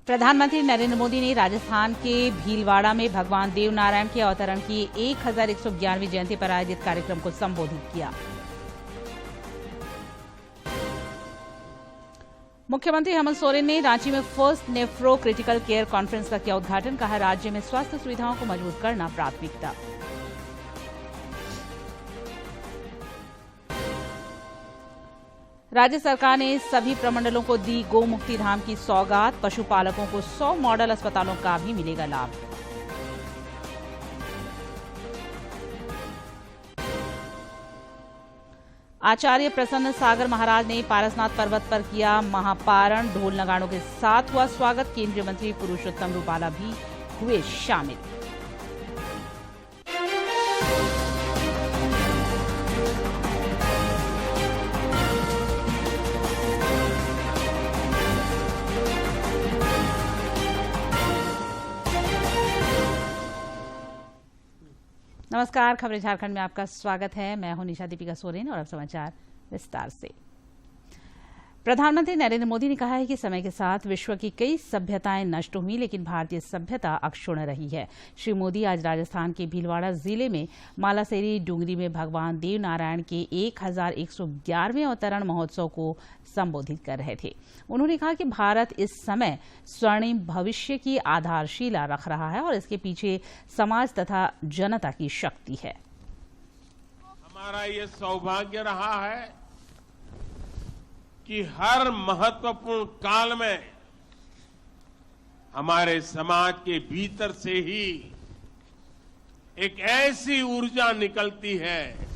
प्रधानमंत्री नरेंद्र मोदी ने राजस्थान के भीलवाड़ा में भगवान देव नारायण के अवतरण की 1111वीं जयंती पर आयोजित कार्यक्रम को संबोधित किया। मुख्यमंत्री हेमंत सोरेन ने रांची में first nephro critical care conference का किया उद्घाटन। कहा, राज्य में स्वास्थ्य सुविधाओं को मजबूत करना प्राथमिकता। राज्य सरकार ने सभी प्रमंडलों को दी गोमुक्ति धाम की सौगात। पशुपालकों को 100 मॉडल अस्पतालों का भी मिलेगा लाभ। आचार्य प्रसन्न सागर महाराज ने पारसनाथ पर्वत पर किया महापारण। ढोल नगाड़ों के साथ हुआ स्वागत। केंद्रीय मंत्री पुरुषोत्तम रूपाला भी हुए शामिल। नमस्कार, खबरें झारखंड में आपका स्वागत है। मैं हूं निशा दीपिका सोरेन और अब समाचार विस्तार से। प्रधानमंत्री नरेंद्र मोदी ने कहा है कि समय के साथ विश्व की कई सभ्यताएं नष्ट हुई, लेकिन भारतीय सभ्यता अक्षुण्ण रही है। श्री मोदी आज राजस्थान के भीलवाड़ा जिले में मालासेरी डूंगरी में भगवान देव नारायण के 1111वें अवतरण महोत्सव को संबोधित कर रहे थे। उन्होंने कहा कि भारत इस समय स्वर्णिम भविष्य की आधारशिला रख रहा है और इसके पीछे समाज तथा जनता की शक्ति है। हमारा ये सौभाग्य रहा है कि हर महत्वपूर्ण काल में हमारे समाज के भीतर से ही एक ऐसी ऊर्जा निकलती है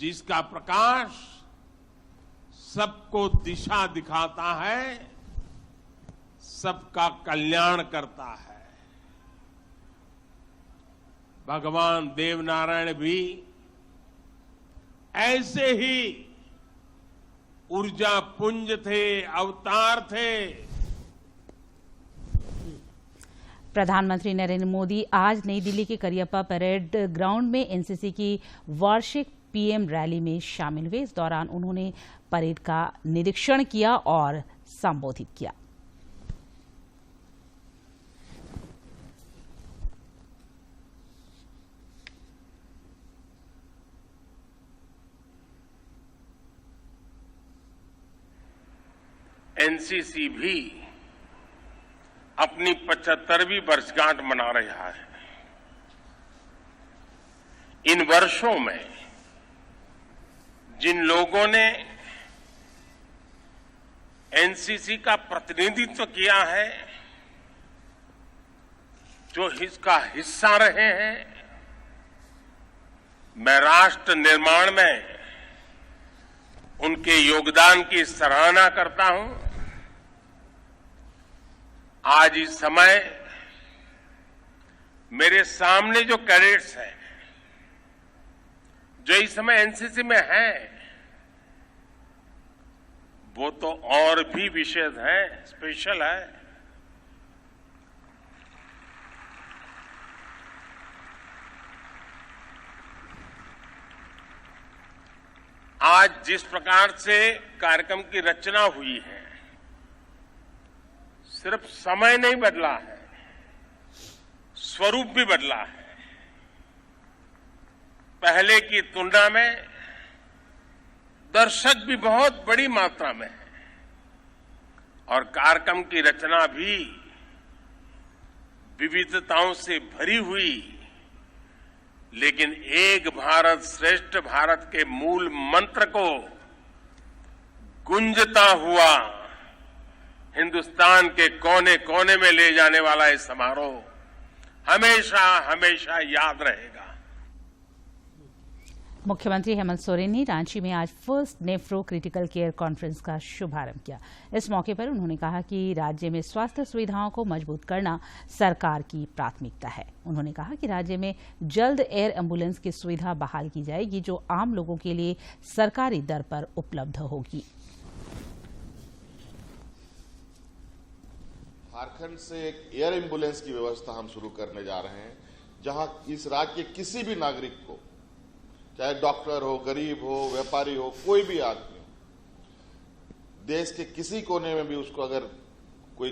जिसका प्रकाश सबको दिशा दिखाता है, सबका कल्याण करता है। भगवान देव नारायण भी ऐसे ही ऊर्जा पुंज थे, अवतार थे। प्रधानमंत्री नरेंद्र मोदी आज नई दिल्ली के करियप्पा परेड ग्राउंड में एनसीसी की वार्षिक पीएम रैली में शामिल हुए। इस दौरान उन्होंने परेड का निरीक्षण किया और संबोधित किया। एनसीसी भी अपनी 75वीं वर्षगांठ मना रहा है। इन वर्षों में जिन लोगों ने एनसीसी का प्रतिनिधित्व किया है, जो इसका हिस्सा रहे हैं, मैं राष्ट्र निर्माण में उनके योगदान की सराहना करता हूं। आज इस समय मेरे सामने जो कैडेट्स हैं, जो इस समय एनसीसी में हैं, वो तो और भी विशेष है, स्पेशल है। आज जिस प्रकार से कार्यक्रम की रचना हुई है, सिर्फ समय नहीं बदला है, स्वरूप भी बदला है। पहले की तुलना में दर्शक भी बहुत बड़ी मात्रा में है और कार्यक्रम की रचना भी विविधताओं से भरी हुई, लेकिन एक भारत श्रेष्ठ भारत के मूल मंत्र को गुंजता हुआ हिंदुस्तान के कोने कोने में ले जाने वाला ये समारोह हमेशा हमेशा याद रहेगा। मुख्यमंत्री हेमंत सोरेन ने रांची में आज first nephro critical care conference का शुभारंभ किया। इस मौके पर उन्होंने कहा कि राज्य में स्वास्थ्य सुविधाओं को मजबूत करना सरकार की प्राथमिकता है। उन्होंने कहा कि राज्य में जल्द एयर एम्बुलेंस की सुविधा बहाल की जाएगी, जो आम लोगों के लिए सरकारी दर पर उपलब्ध होगी। झारखंड से एक एयर एम्बुलेंस की व्यवस्था हम शुरू करने जा रहे हैं, जहां इस राज्य के किसी भी नागरिक को, चाहे डॉक्टर हो, गरीब हो, व्यापारी हो, कोई भी आदमी, देश के किसी कोने में भी उसको अगर कोई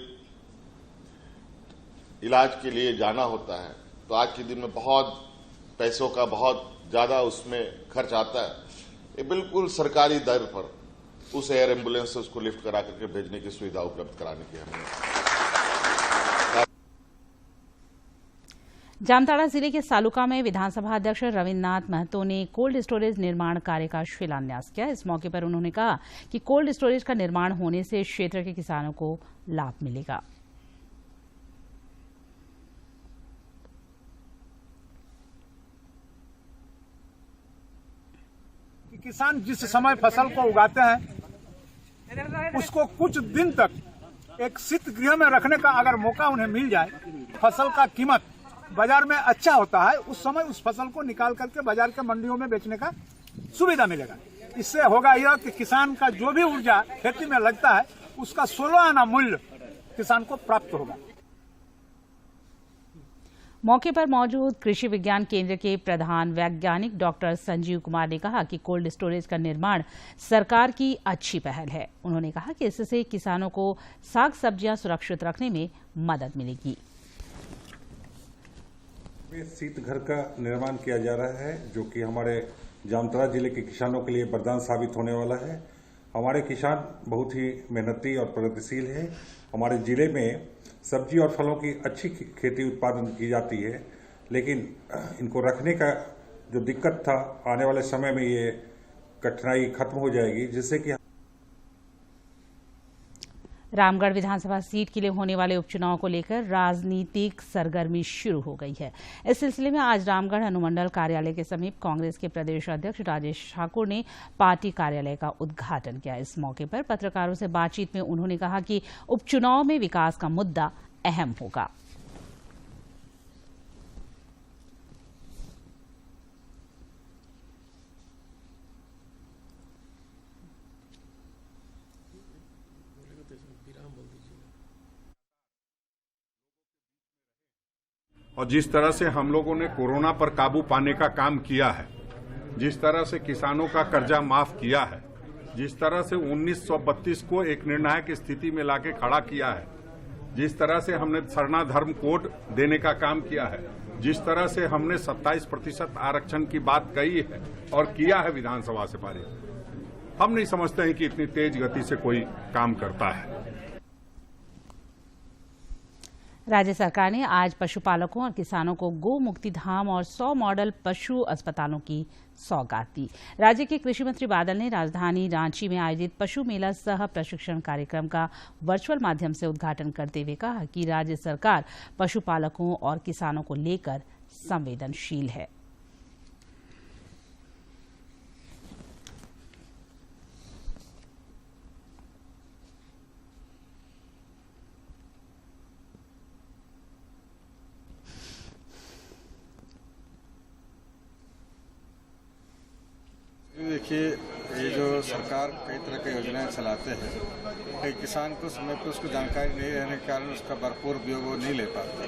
इलाज के लिए जाना होता है तो आज के दिन में बहुत पैसों का बहुत ज्यादा उसमें खर्च आता है। ये बिल्कुल सरकारी दर पर उस एयर एम्बुलेंस से उसको लिफ्ट करा करके भेजने की सुविधा उपलब्ध कराने की हमने। जामताड़ा जिले के सालुका में विधानसभा अध्यक्ष रविन्द्रनाथ महतो ने कोल्ड स्टोरेज निर्माण कार्य का शिलान्यास किया। इस मौके पर उन्होंने कहा कि कोल्ड स्टोरेज का निर्माण होने से क्षेत्र के किसानों को लाभ मिलेगा। किसान जिस समय फसल को उगाते हैं उसको कुछ दिन तक एक शीत गृह में रखने का अगर मौका उन्हें मिल जाए, फसल का कीमत बाजार में अच्छा होता है, उस समय उस फसल को निकाल करके बाजार के मंडियों में बेचने का सुविधा मिलेगा। इससे होगा यह कि किसान का जो भी ऊर्जा खेती में लगता है उसका 16 आना मूल्य किसान को प्राप्त होगा। मौके पर मौजूद कृषि विज्ञान केंद्र के प्रधान वैज्ञानिक डॉक्टर संजीव कुमार ने कहा कि कोल्ड स्टोरेज का निर्माण सरकार की अच्छी पहल है। उन्होंने कहा कि इससे किसानों को साग सब्जियां सुरक्षित रखने में मदद मिलेगी। शीत घर का निर्माण किया जा रहा है जो कि हमारे जामताड़ा जिले के किसानों के लिए वरदान साबित होने वाला है। हमारे किसान बहुत ही मेहनती और प्रगतिशील है। हमारे जिले में सब्जी और फलों की अच्छी खेती उत्पादन की जाती है, लेकिन इनको रखने का जो दिक्कत था आने वाले समय में ये कठिनाई खत्म हो जाएगी, जिससे कि रामगढ़ विधानसभा सीट के लिए होने वाले उपचुनाव को लेकर राजनीतिक सरगर्मी शुरू हो गई है। इस सिलसिले में आज रामगढ़ अनुमंडल कार्यालय के समीप कांग्रेस के प्रदेश अध्यक्ष राजेश ठाकुर ने पार्टी कार्यालय का उद्घाटन किया। इस मौके पर पत्रकारों से बातचीत में उन्होंने कहा कि उपचुनाव में विकास का मुद्दा अहम होगा। और जिस तरह से हम लोगों ने कोरोना पर काबू पाने का काम किया है, जिस तरह से किसानों का कर्जा माफ किया है, जिस तरह से 1932 को एक निर्णायक स्थिति में लाके खड़ा किया है, जिस तरह से हमने सरना धर्म कोड देने का काम किया है, जिस तरह से हमने 27% आरक्षण की बात कही है और किया है विधानसभा से पारित, हम नहीं समझते हैं कि इतनी तेज गति से कोई काम करता है। राज्य सरकार ने आज पशुपालकों और किसानों को गो मुक्ति धाम और 100 मॉडल पशु अस्पतालों की सौगात दी। राज्य के कृषि मंत्री बादल ने राजधानी रांची में आयोजित पशु मेला सह प्रशिक्षण कार्यक्रम का वर्चुअल माध्यम से उद्घाटन करते हुए कहा कि राज्य सरकार पशुपालकों और किसानों को लेकर संवेदनशील है। देखिए, ये जो सरकार कई तरह की योजनाएं चलाते हैं, कई किसान को समय पर उसको जानकारी नहीं रहने के कारण उसका भरपूर उपयोग वो नहीं ले पाते।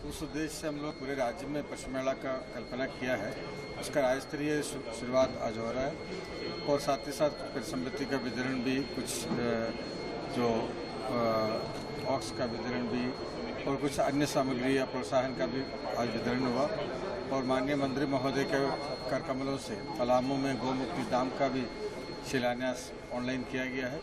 तो उस उद्देश्य से हम लोग पूरे राज्य में पशु मेला का कल्पना किया है। उसका राज्य स्तरीय शुरुआत आज हो रहा है और साथ ही साथ परिसंपत्ति का वितरण भी, कुछ जो ऑक्स का वितरण भी और कुछ अन्य सामग्री या प्रोत्साहन का भी आज वितरण हुआ। और माननीय मंत्री महोदय के कर कमलों से पलामू में गौ मुक्ति धाम का भी शिलान्यास ऑनलाइन किया गया है।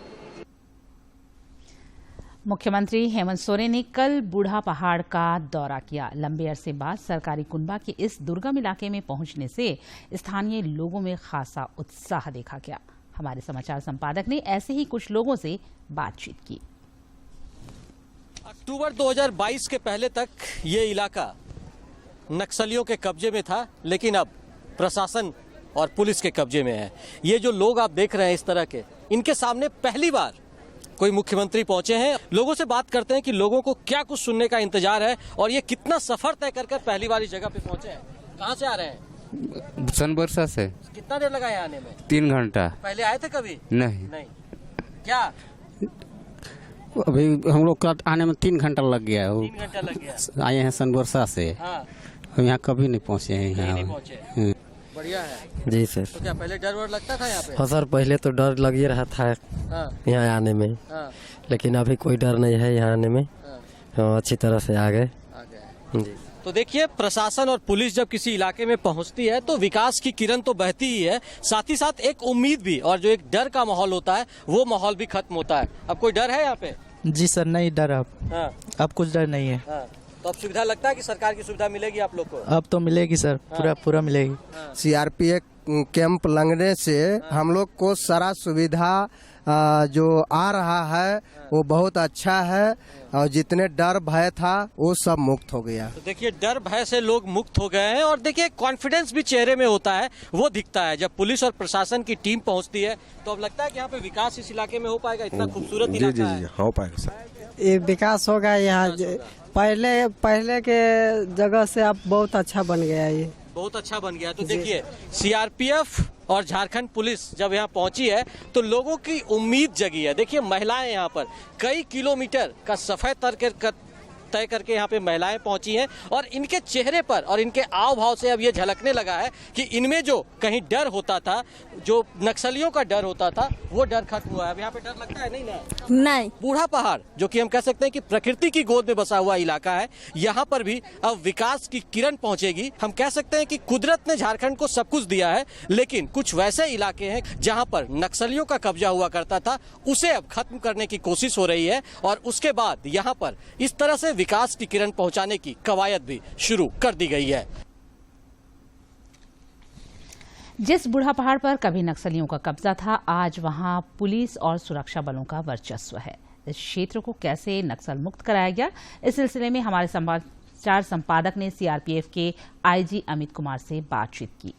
मुख्यमंत्री हेमंत सोरेन ने कल बूढ़ा पहाड़ का दौरा किया। लंबे अरसे बाद सरकारी कुनबा के इस दुर्गम इलाके में पहुंचने से स्थानीय लोगों में खासा उत्साह देखा गया। हमारे समाचार संपादक ने ऐसे ही कुछ लोगों से बातचीत की। अक्टूबर 2022 के पहले तक ये इलाका नक्सलियों के कब्जे में था, लेकिन अब प्रशासन और पुलिस के कब्जे में है। ये जो लोग आप देख रहे हैं इस तरह के, इनके सामने पहली बार कोई मुख्यमंत्री पहुंचे हैं। लोगों से बात करते हैं कि लोगों को क्या कुछ सुनने का इंतजार है और ये कितना सफर तय कर पहली बार इस जगह पे पहुंचे हैं। कहाँ से आ रहे हैं? सनबरसा से। कितना देर लगा है आने में? 3 घंटा। पहले आए थे कभी? नहीं। क्या अभी हम लोग का आने में 3 घंटा लग गया। 3 घंटा लग गया। आए हैं सनबरसा से। हाँ। हम यहाँ कभी नहीं पहुँचे हैं। यहाँ नहीं पहुंचे। बढ़िया है जी सर। तो क्या पहले डर वर लगता था यहाँ पे? हाँ सर, पहले तो डर लग ही रहा था हाँ, यहाँ आने में, हाँ, लेकिन अभी कोई डर नहीं है यहाँ आने में। हाँ, अच्छी तरह से आ गए आ गया। जी। तो देखिए, प्रशासन और पुलिस जब किसी इलाके में पहुंचती है तो विकास की किरण तो बहती ही है, साथ ही साथ एक उम्मीद भी, और जो एक डर का माहौल होता है वो माहौल भी खत्म होता है। अब कोई डर है यहाँ पे? जी सर, नहीं डर हाँ, अब कुछ डर नहीं है। हाँ। तो अब सुविधा लगता है कि सरकार की सुविधा मिलेगी आप लोग को? अब तो मिलेगी सर, पूरा मिलेगी। सीआरपीएफ कैंप लगने से हम लोग को सारा सुविधा जो आ रहा है वो बहुत अच्छा है, और जितने डर भय था वो सब मुक्त हो गया। तो देखिए, डर भय से लोग मुक्त हो गए हैं, और देखिए कॉन्फिडेंस भी चेहरे में होता है, वो दिखता है जब पुलिस और प्रशासन की टीम पहुंचती है। तो अब लगता है कि यहाँ पे विकास इस इलाके में हो पाएगा, इतना खूबसूरत इलाका है। हो पाएगा सर। ये विकास होगा यहाँ, पहले के जगह से अब बहुत अच्छा बन गया, ये बहुत अच्छा बन गया। तो देखिए, सीआरपीएफ और झारखंड पुलिस जब यहाँ पहुंची है तो लोगों की उम्मीद जगी है। देखिए, महिलाएं यहाँ पर कई किलोमीटर का सफर तय करके यहाँ पे महिलाएं पहुंची हैं, और इनके चेहरे पर और इनके आव भाव से अब ये झलकने लगा है कि इनमें जो कहीं डर होता था, जो नक्सलियों का डर होता था, वो डर खत्म हुआ है। अब यहाँ पे डर लगता है नहीं ना? नहीं। बूढ़ा पहाड़, जो कि हम कह सकते हैं कि प्रकृति की गोद में बसा हुआ इलाका है, यहाँ पर भी अब विकास की किरण पहुंचेगी। हम कह सकते हैं कि कुदरत ने झारखंड को सब कुछ दिया है, लेकिन कुछ वैसे इलाके हैं जहाँ पर नक्सलियों का कब्जा हुआ करता था, उसे अब खत्म करने की कोशिश हो रही है, और उसके बाद यहाँ पर इस तरह से विकास की किरण पहुंचाने की कवायद भी शुरू कर दी गई है। जिस बूढ़ा पहाड़ पर कभी नक्सलियों का कब्जा था, आज वहां पुलिस और सुरक्षा बलों का वर्चस्व है। इस क्षेत्र को कैसे नक्सल मुक्त कराया गया, इस सिलसिले में हमारे समाचार संपादक ने सीआरपीएफ के आईजी अमित कुमार से बातचीत की।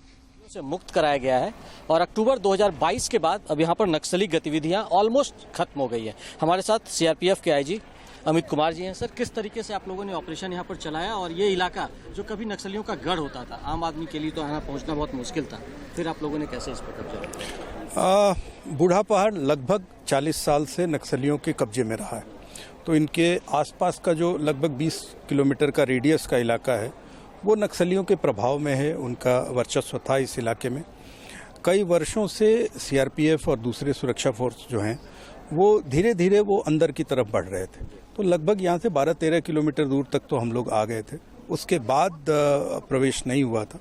से मुक्त कराया गया है, और अक्टूबर 2022 के बाद अब यहाँ पर नक्सली गतिविधियां ऑलमोस्ट खत्म हो गई है। हमारे साथ सीआरपीएफ के आईजी अमित कुमार जी हैं। सर, किस तरीके से आप लोगों ने ऑपरेशन यहाँ पर चलाया, और ये इलाका जो कभी नक्सलियों का गढ़ होता था, आम आदमी के लिए तो आना पहुँचना बहुत मुश्किल था, फिर आप लोगों ने कैसे इस पर कब्जा किया? बूढ़ा पहाड़ लगभग 40 साल से नक्सलियों के कब्जे में रहा है, तो इनके आसपास का जो लगभग 20 किलोमीटर का रेडियस का इलाका है वो नक्सलियों के प्रभाव में है। उनका वर्चस्व था इस इलाके में। कई वर्षों से सीआरपीएफ और दूसरे सुरक्षा फोर्स जो हैं वो धीरे धीरे वो अंदर की तरफ बढ़ रहे थे, तो लगभग यहाँ से 12-13 किलोमीटर दूर तक तो हम लोग आ गए थे। उसके बाद प्रवेश नहीं हुआ था।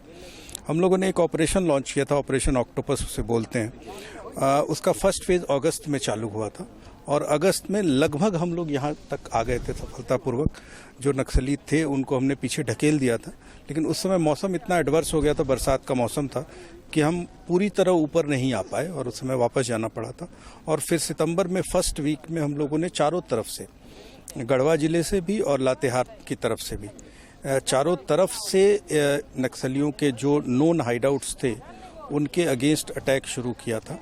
हम लोगों ने एक ऑपरेशन लॉन्च किया था, ऑपरेशन ऑक्टोपस उसे बोलते हैं। उसका फर्स्ट फेज अगस्त में चालू हुआ था, और अगस्त में लगभग हम लोग यहाँ तक आ गए थे सफलतापूर्वक। जो नक्सली थे उनको हमने पीछे ढकेल दिया था, लेकिन उस समय मौसम इतना एडवर्स हो गया था, बरसात का मौसम था, कि हम पूरी तरह ऊपर नहीं आ पाए और उस समय वापस जाना पड़ा था। और फिर सितंबर में फर्स्ट वीक में हम लोगों ने चारों तरफ से, गढ़वा जिले से भी और लातेहार की तरफ से भी, चारों तरफ से नक्सलियों के जो नोन हाइडआउट्स थे उनके अगेंस्ट अटैक शुरू किया था।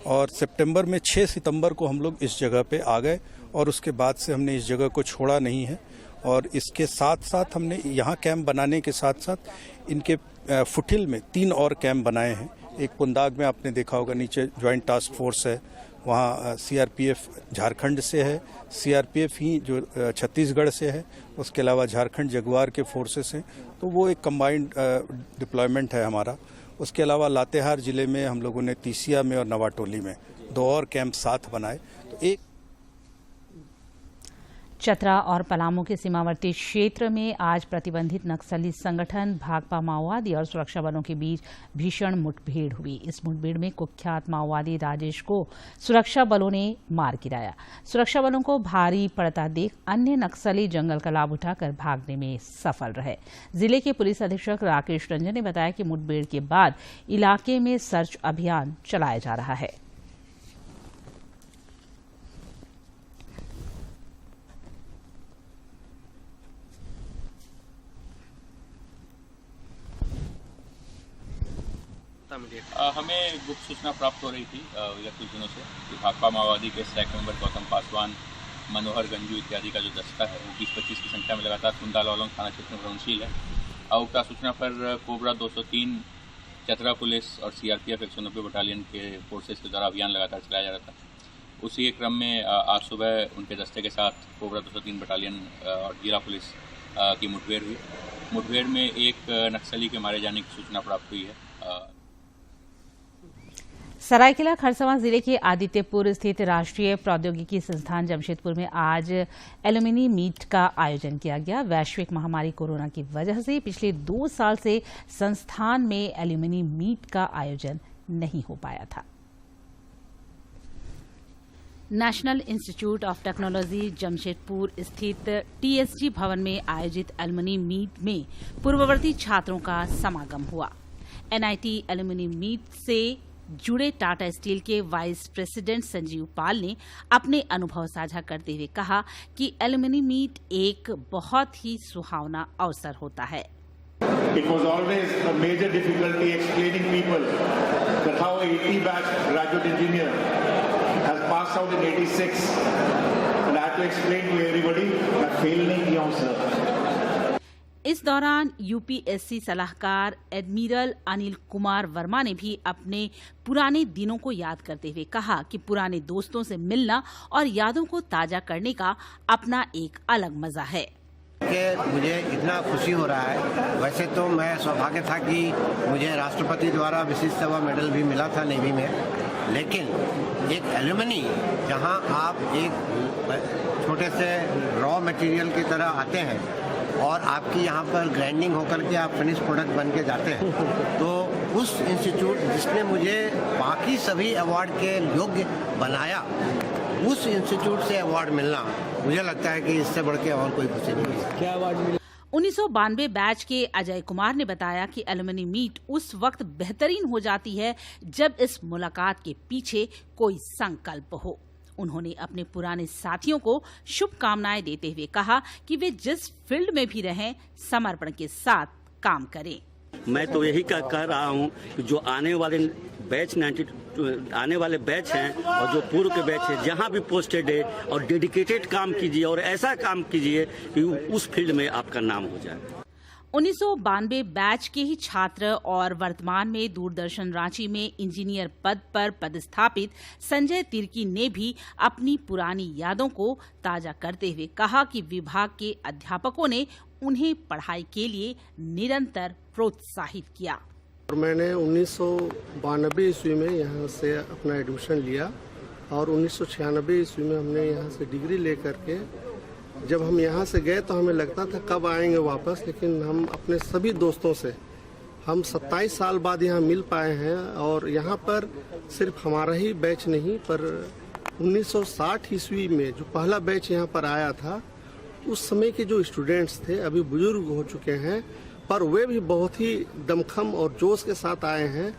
और सितंबर में 6 सितंबर को हम लोग इस जगह पे आ गए, और उसके बाद से हमने इस जगह को छोड़ा नहीं है। और इसके साथ साथ हमने यहाँ कैंप बनाने के साथ साथ इनके फुटिल में 3 और कैंप बनाए हैं। एक पुंदाग में आपने देखा होगा, नीचे ज्वाइंट टास्क फोर्स है, वहाँ सीआरपीएफ झारखंड से है, सीआरपीएफ ही जो छत्तीसगढ़ से है, उसके अलावा झारखंड जगुआर के फोर्सेस हैं, तो वो एक कंबाइंड डिप्लॉयमेंट है हमारा। उसके अलावा लातेहार जिले में हम लोगों ने तीसिया में और नवाटोली में 2 और कैंप साथ बनाए। तो एक चतरा और पलामू के सीमावर्ती क्षेत्र में आज प्रतिबंधित नक्सली संगठन भाकपा माओवादी और सुरक्षा बलों के बीच भीषण मुठभेड़ हुई। इस मुठभेड़ में कुख्यात माओवादी राजेश को सुरक्षा बलों ने मार गिराया। सुरक्षा बलों को भारी पड़ता देख अन्य नक्सली जंगल का लाभ उठाकर भागने में सफल रहे। जिले के पुलिस अधीक्षक राकेश रंजन ने बताया कि मुठभेड़ के बाद इलाके में सर्च अभियान चलाया जा रहा है। हमें गुप्त सूचना प्राप्त हो रही थी विगत कुछ दिनों से कि भाकपा माओवादी के स्टैक मेंबर गौतम पासवान, मनोहर गंजू इत्यादि का जो दस्ता है वो 20-25 की संख्या में लगातार कुंदालौलंग थाना क्षेत्र में भ्रमणशील है। उक्त सूचना पर कोबरा 203, चतरा पुलिस और सीआरपीएफ 190 बटालियन के फोर्सेज के द्वारा अभियान लगातार चलाया जा रहा था। उसी के क्रम में आज सुबह उनके दस्ते के साथ कोबरा 203 बटालियन और जिला पुलिस की मुठभेड़ हुई। मुठभेड़ में एक नक्सली के मारे जाने की सूचना प्राप्त हुई है। सरायकेला खरसावां जिले के आदित्यपुर स्थित राष्ट्रीय प्रौद्योगिकी संस्थान जमशेदपुर में आज एल्यूमिनी मीट का आयोजन किया गया। वैश्विक महामारी कोरोना की वजह से पिछले 2 साल से संस्थान में एल्यूमिनी मीट का आयोजन नहीं हो पाया था। National institute of technology Jamshedpur स्थित टीएसजी भवन में आयोजित एल्यूमिनी मीट में पूर्ववर्ती छात्रों का समागम हुआ। एनआईटी एल्यूमिनी मीट से जुड़े टाटा स्टील के वाइस प्रेसिडेंट संजीव पाल ने अपने अनुभव साझा करते हुए कहा कि एल्यूमिनी मीट एक बहुत ही सुहावना अवसर होता है। It was always a major difficulty explaining people that how a 80 batch graduate engineer has passed out in 86 and I had to explain to everybody that fail नहीं किया हूँ सर। इस दौरान यूपीएससी सलाहकार एडमिरल अनिल कुमार वर्मा ने भी अपने पुराने दिनों को याद करते हुए कहा कि पुराने दोस्तों से मिलना और यादों को ताजा करने का अपना एक अलग मजा है। कि मुझे इतना खुशी हो रहा है। वैसे तो मैं सौभाग्य था कि मुझे राष्ट्रपति द्वारा विशिष्ट सेवा मेडल भी मिला था नेवी में, लेकिन एक एल्यूमिनी जहां आप एक छोटे से रॉ मटेरियल की तरह आते हैं और आपकी यहाँ पर ग्राइंडिंग होकर के आप फिनिश प्रोडक्ट बन के जाते हैं, तो उस इंस्टीट्यूट जिसने मुझे बाकी सभी अवार्ड के योग्य बनाया, उस इंस्टीट्यूट से अवार्ड मिलना मुझे लगता है कि इससे बढ़ के और कोई खुशी नहीं है। क्या अवार्ड मिला? 1992 बैच के अजय कुमार ने बताया कि एल्यूमिनी मीट उस वक्त बेहतरीन हो जाती है जब इस मुलाकात के पीछे कोई संकल्प हो। उन्होंने अपने पुराने साथियों को शुभकामनाएं देते हुए कहा कि वे जिस फील्ड में भी रहें, समर्पण के साथ काम करें। मैं तो यही कह रहा हूं कि जो आने वाले बैच हैं और जो पूर्व के बैच है, जहां भी पोस्टेड है और डेडिकेटेड काम कीजिए और ऐसा काम कीजिए कि उस फील्ड में आपका नाम हो जाए। 1992 बैच के ही छात्र और वर्तमान में दूरदर्शन रांची में इंजीनियर पद पर पदस्थापित संजय तिर्की ने भी अपनी पुरानी यादों को ताजा करते हुए कहा कि विभाग के अध्यापकों ने उन्हें पढ़ाई के लिए निरंतर प्रोत्साहित किया। और मैंने 1992 ईस्वी में यहाँ से अपना एडमिशन लिया और 1996 ईस्वी में हमने यहाँ से डिग्री लेकर के जब हम यहाँ से गए तो हमें लगता था कब आएंगे वापस, लेकिन हम अपने सभी दोस्तों से हम 27 साल बाद यहाँ मिल पाए हैं। और यहाँ पर सिर्फ हमारा ही बैच नहीं, पर 1960 ईस्वी में जो पहला बैच यहाँ पर आया था, उस समय के जो स्टूडेंट्स थे अभी बुजुर्ग हो चुके हैं, पर वे भी बहुत ही दमखम और जोश के साथ आए हैं।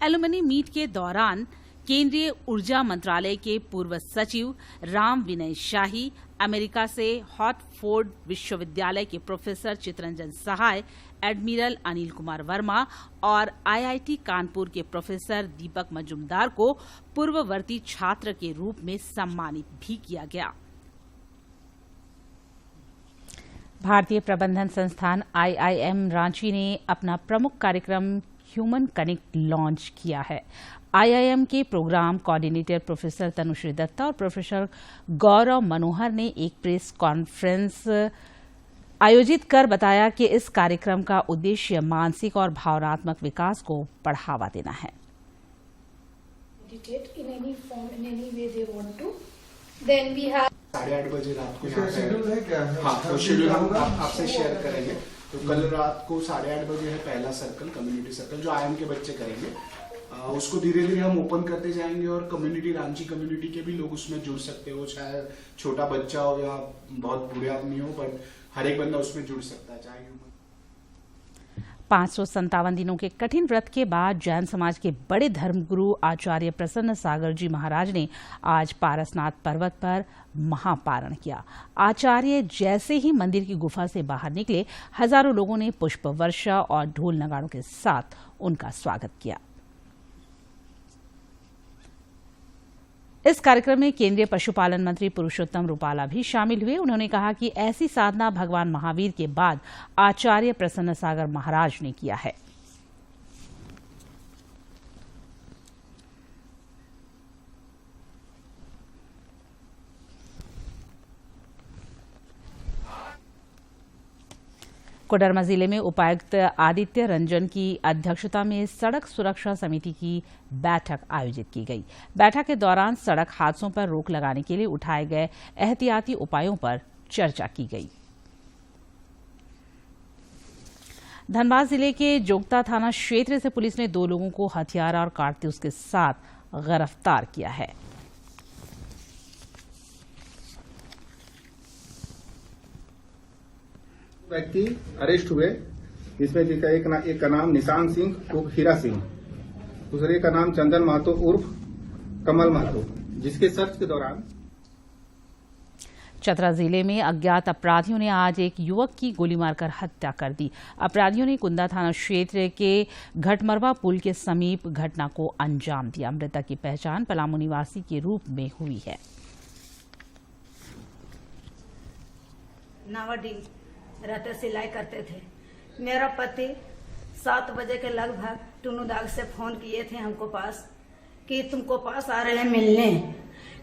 एल्यूमिनी मीट के दौरान केंद्रीय ऊर्जा मंत्रालय के पूर्व सचिव राम विनय शाही, अमेरिका से हॉटफोर्ड विश्वविद्यालय के प्रोफेसर चितरंजन सहाय, एडमिरल अनिल कुमार वर्मा और आईआईटी कानपुर के प्रोफेसर दीपक मजुमदार को पूर्ववर्ती छात्र के रूप में सम्मानित भी किया गया। भारतीय प्रबंधन संस्थान आईआईएम रांची ने अपना प्रमुख कार्यक्रम ह्यूमन कनेक्ट लॉन्च किया है। आईआईएम के program coordinator professor Tanushree Dutta और प्रोफेसर गौरव मनोहर ने एक प्रेस कॉन्फ्रेंस आयोजित कर बताया कि इस कार्यक्रम का उद्देश्य मानसिक और भावनात्मक विकास को बढ़ावा देना है। Then we have 8:30 बजे रात को शेड्यूल है क्या? हाँ, तो शेड्यूल हम आपसे शेयर करेंगे। तो कल रात को 8:30 बजे है पहला सर्कल, कम्युनिटी सर्कल, जो आईएम के बच्चे करेंगे। उसको धीरे धीरे हम ओपन करते जाएंगे और कम्युनिटी, रांची कम्युनिटी के भी लोग उसमें जुड़ सकते हो, चाहे छोटा बच्चा हो या बहुत बूढ़े आदमी हो, पर हर एक बंदा उसमें जुड़ सकता है, चाहे 557 दिनों के कठिन व्रत के बाद जैन समाज के बड़े धर्मगुरु आचार्य प्रसन्न सागर जी महाराज ने आज पारसनाथ पर्वत पर महापारण किया। आचार्य जैसे ही मंदिर की गुफा से बाहर निकले, हजारों लोगों ने पुष्प वर्षा और ढोल नगाड़ों के साथ उनका स्वागत किया। इस कार्यक्रम में केंद्रीय पशुपालन मंत्री पुरुषोत्तम रूपाला भी शामिल हुए। उन्होंने कहा कि ऐसी साधना भगवान महावीर के बाद आचार्य प्रसन्न सागर महाराज ने किया है। कोडरमा जिले में उपायुक्त आदित्य रंजन की अध्यक्षता में सड़क सुरक्षा समिति की बैठक आयोजित की गई। बैठक के दौरान सड़क हादसों पर रोक लगाने के लिए उठाए गए एहतियाती उपायों पर चर्चा की गई। धनबाद जिले के जोगता थाना क्षेत्र से पुलिस ने 2 लोगों को हथियार और कारतूस के साथ गिरफ्तार किया है। व्यक्ति अरेस्ट हुए, जिसमें एक का नाम निशान सिंह उर्फ हीरा सिंह, दूसरे का नाम चंदन महतो उर्फ कमल महतो, जिसके सर्च के दौरान चतरा जिले में अज्ञात अपराधियों ने आज एक युवक की गोली मारकर हत्या कर दी। अपराधियों ने कुंदा थाना क्षेत्र के घटमरवा पुल के समीप घटना को अंजाम दिया। मृतक की पहचान पलामू निवासी के रूप में हुई है। नावाडीह रहते सिलाई करते थे। मेरा पति 7 बजे के लगभग टुनू दाग से फोन किए थे हमको पास कि तुमको पास आ रहे हैं मिलने,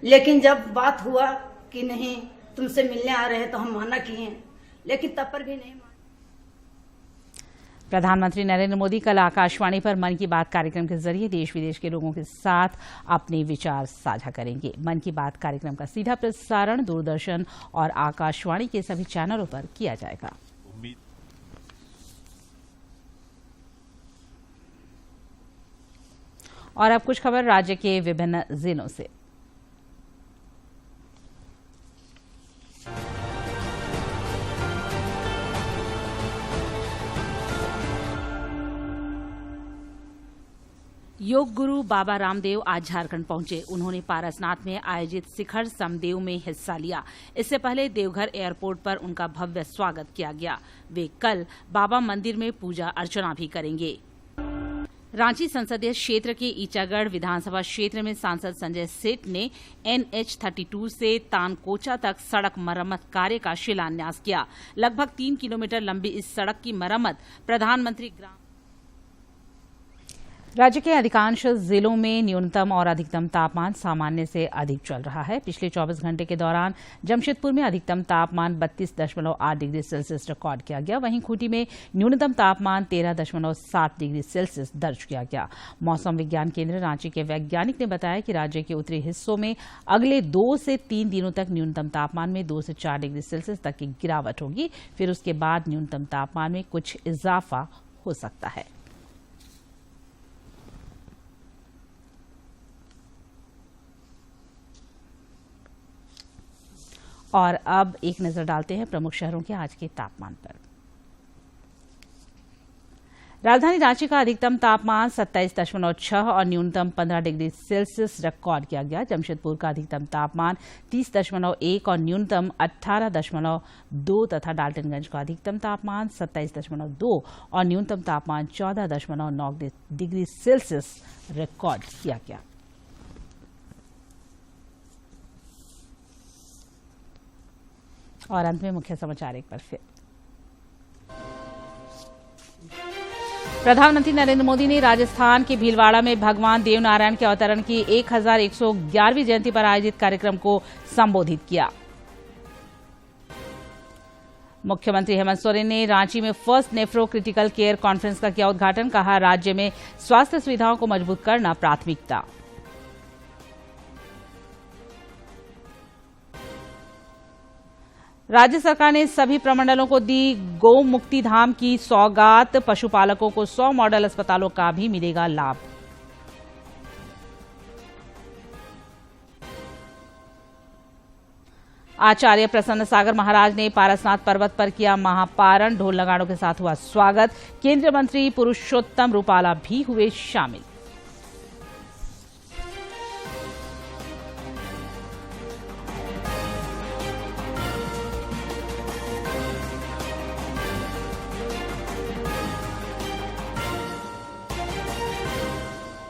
लेकिन जब बात हुआ कि नहीं तुमसे मिलने आ रहे हैं तो हम मना किए, लेकिन तब पर भी नहीं माना। प्रधानमंत्री नरेंद्र मोदी कल आकाशवाणी पर मन की बात कार्यक्रम के जरिए देश विदेश के लोगों के साथ अपने विचार साझा करेंगे। मन की बात कार्यक्रम का सीधा प्रसारण दूरदर्शन और आकाशवाणी के सभी चैनलों पर किया जाएगा। और अब कुछ खबर राज्य के विभिन्न जिलों से। योग गुरु बाबा रामदेव आज झारखंड पहुंचे। उन्होंने पारसनाथ में आयोजित शिखर समदेव में हिस्सा लिया। इससे पहले देवघर एयरपोर्ट पर उनका भव्य स्वागत किया गया। वे कल बाबा मंदिर में पूजा अर्चना भी करेंगे। रांची संसदीय क्षेत्र के ईचागढ़ विधानसभा क्षेत्र में सांसद संजय सेठ ने NH-32 से तानकोचा तक सड़क मरम्मत कार्य का शिलान्यास किया। लगभग 3 किलोमीटर लंबी इस सड़क की मरम्मत प्रधानमंत्री ग्राम। राज्य के अधिकांश जिलों में न्यूनतम और अधिकतम तापमान सामान्य से अधिक चल रहा है। पिछले 24 घंटे के दौरान जमशेदपुर में अधिकतम तापमान 32.8 डिग्री सेल्सियस रिकॉर्ड किया गया। वहीं खूंटी में न्यूनतम तापमान 13.7 डिग्री सेल्सियस दर्ज किया गया। मौसम विज्ञान केंद्र रांची के वैज्ञानिक ने बताया कि राज्य के उत्तरी हिस्सों में अगले 2 से 3 दिनों तक न्यूनतम तापमान में 2 से 4 डिग्री सेल्सियस तक की गिरावट होगी। फिर उसके बाद न्यूनतम तापमान में कुछ इजाफा हो सकता है। और अब एक नजर डालते हैं प्रमुख शहरों के आज के तापमान पर। राजधानी रांची का अधिकतम तापमान 27.6 और न्यूनतम 15 डिग्री सेल्सियस रिकॉर्ड किया गया। जमशेदपुर का अधिकतम तापमान 30.1 और न्यूनतम 18.2 तथा डाल्टनगंज का अधिकतम तापमान 27.2 और न्यूनतम तापमान 14.9 डिग्री सेल्सियस रिकॉर्ड किया गया। और अंत में मुख्य समाचार एक बार फिर। प्रधानमंत्री नरेंद्र मोदी ने राजस्थान के भीलवाड़ा में भगवान देवनारायण के अवतरण की 1111वीं जयंती पर आयोजित कार्यक्रम को संबोधित किया। मुख्यमंत्री हेमंत सोरेन ने रांची में first nephro critical care conference का किया उद्घाटन। कहा, राज्य में स्वास्थ्य सुविधाओं को मजबूत करना प्राथमिकता। राज्य सरकार ने सभी प्रमंडलों को दी गौ मुक्ति धाम की सौगात। पशुपालकों को 100 मॉडल अस्पतालों का भी मिलेगा लाभ। आचार्य प्रसन्न सागर महाराज ने पारसनाथ पर्वत पर किया महापारण। ढोल नगाड़ों के साथ हुआ स्वागत। केंद्रीय मंत्री पुरुषोत्तम रूपाला भी हुए शामिल।